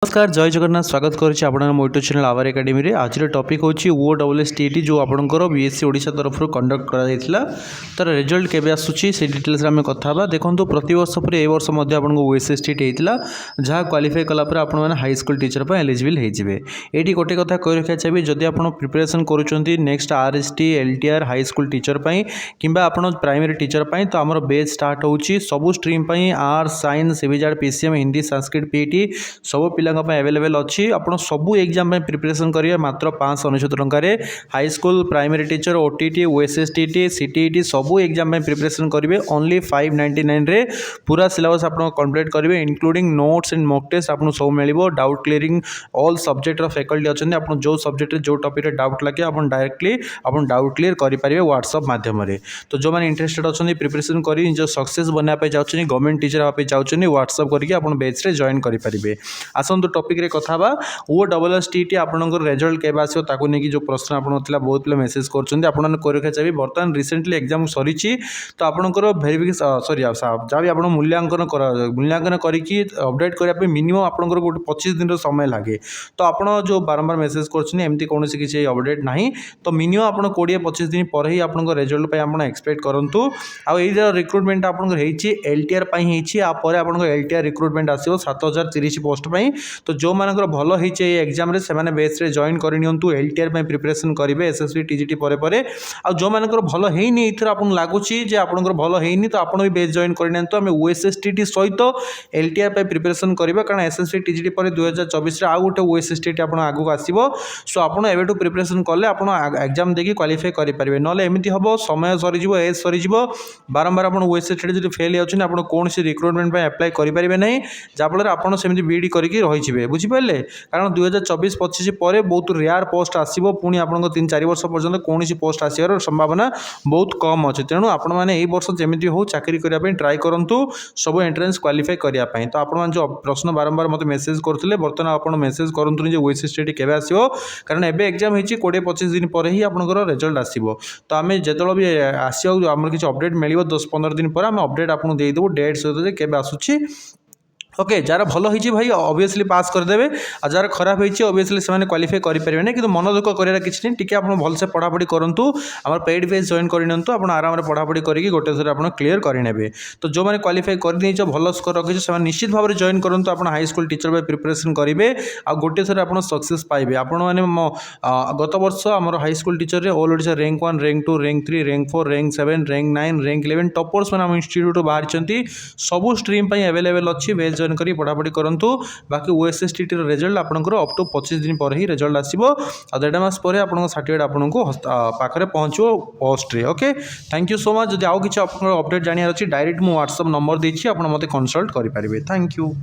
नमस्कार जय जगन्नाथ स्वागत करुच्ची आप यूट्यूब चैनल आवर एकेडमी आज टॉपिक हूँ OSSTT जो आपंकर बीएससी ओडिशा तरफ कंडक्ट कराइला तार रिजल्ट केबे आसुची से डिटेल्स आम कथा देखो प्रति वर्ष पर ए वर्ष आपको OSSTT होता जहाँ क्वालिफाई कलापर आपने हाई स्कूल टीचर पर एलिजिबल होते ये गोटे कथा कही रखा चाहिए जदि आप प्रिपरेशन करुँच next RST LTR high school teacher कि आप प्राइमरी टीचर तो आम बेच स्टार्ट होची सबू stream arts science CBZ PCM Hindi Sanskrit PET सब पिला अवेलेबल अच्छी आप सबू एग्जाम प्रिपरेशन करेंगे मात्र 599 टकर high school primary teacher OTT OSSTT CTET सबू एग्जाम प्रिपरेशन करेंगे ओनली 599 रे पूरा सिलेबस आप कंप्लीट करेंगे including notes and mock test आपको सब मिल doubt clearing all subject faculty अच्छे आप जो सब्जेक्ट जो टॉपिक डाउट लगे आप डायरेक्टली आप डाउट क्लीयर करेंगे व्हाट्सएप माध्यम तो जो मैंने इंटरेस्टेड अच्छा प्रिपरेशन कर जो सक्सेस बनाया चाहते गवर्नमेंट टीचर हाँपे चाहते व्हाट्सएप करके आप बेच में जॉइन करेंगे आसतु टॉपिक रे कथा OSSTT आपनकर रिजल्ट केबे आसो ताको नेकी जो प्रश्न आपन बहुत पिला मेसेज करछन आपन करके चाहिए बर्तमान रिसेंटली एग्जाम सरी तो आपनकर वेरिफिकेशन सॉरी जहाँ भी आप मूल्यांकन करके अपडेट करने मिनिमम आपनकर गोटे 25 दिन समय लगे तो आपन जो बारंबार मेसेज करछन एमती कौन किसी अपडेट ना तो मिनिमम आप 20-25 दिन पर ही आपन रिजल्ट आप एक्सपेक्ट करूँ आर रिक्रुटमेंट आपन LTR आप LTR रिक्रुटमेंट आसो 7030 पोस्ट तो जो मानकर भल होती एग्जाम से बेस रे जॉइन करनी LTR प्रिपरेशन करेंगे SSB TGT पर आ जो मानकर भल होनी इथर आपको लगुच आपंकर भल होनी तो आप भी बेस जॉइन करनी आम OSSTT सहित LTR प्रिपरेशन करेंगे कारण SSB TGT पर 2024 आउ गोटे OSSTT आप आगू आसो सो आप एवं प्रिपरेशन कले आप एग्जाम देखिए क्वालिफाई करेंगे ना एमती हम समय सरीज एज सरीज बारंबार आप OSSTT जो फेल होती आप कौन रिक्रुटमेंट अप्लाई करेंगे ना जहाँफल आपड़ से बीडी करके रही बुझिपारे कारण 2024-25 पर बहुत रेयर पोस्ट आसो पुणी आप 3-4 वर्ष पर्यटन कौन पोस्ट आसार संभावना बहुत कम अच्छे तेणु आपण मैंने वर्ष जमी हो चाकरी करने ट्राए करूँ सब एंट्रेंस क्वालिफाई करने तो आप जो प्रश्न बारंबार मत मेसेज करते बर्तमान आप मेसेज करूँ OSSTT केबे आसो कारण एबे एग्जाम होती 20-25 दिन पर ही आपंकर रिजल्ट आसो तो आम जो भी आसो आम किसी अपडेट मिल 10-15 दिन पर आम अपडेट आपको देदेवु डेट सहित केबे आसूची ओके जार भल होती भाई ऑब्वियसली पास करदे और जार खराब होती ऑब्वियसली से क्वालिफाई करेंगे ना कि मन दुख कर किसी नहीं टी आप भलसे पढ़ापढ़ी करूँ आम पेड बेस जॉइन करनी आप आराम पढ़ापढ़ी करके गोटे थर आप क्लीयर करे तो जो मैंने क्वालिफाई कर भल स्कोर रखी से निश्चित भाव में जॉइन करूँ आप हाई स्कूल टीचर प्रिपरेशन करेंगे आ गोटे थर आप सक्सेस पाइबे आपण मैंने गत वर्ष आम high school teacher all Odisha rank 1 rank 2 rank 3 rank 4 rank 7 rank 9 rank 11 toppers मैंने इंस्टीट्यूट बाहरी सबू स्ट्रीम अवेलेबल अच्छी बेस जॉइन करी पढ़ापढ़ी करूँ बाकी OSSTT रिजल्ट आपंकर अप टू 25 दिन पर ही रिजल्ट आसो 1.5 मास पर आप सर्टिफिकेट आपको पाखे पहुँचो पोस्ट रे okay thank you so much जब आउ कि अपडेट जानवर अच्छी डायरेक्ट मुझे व्हाट्सएप नंबर देती आप मत कंसल्ट करेंगे थैंक यू।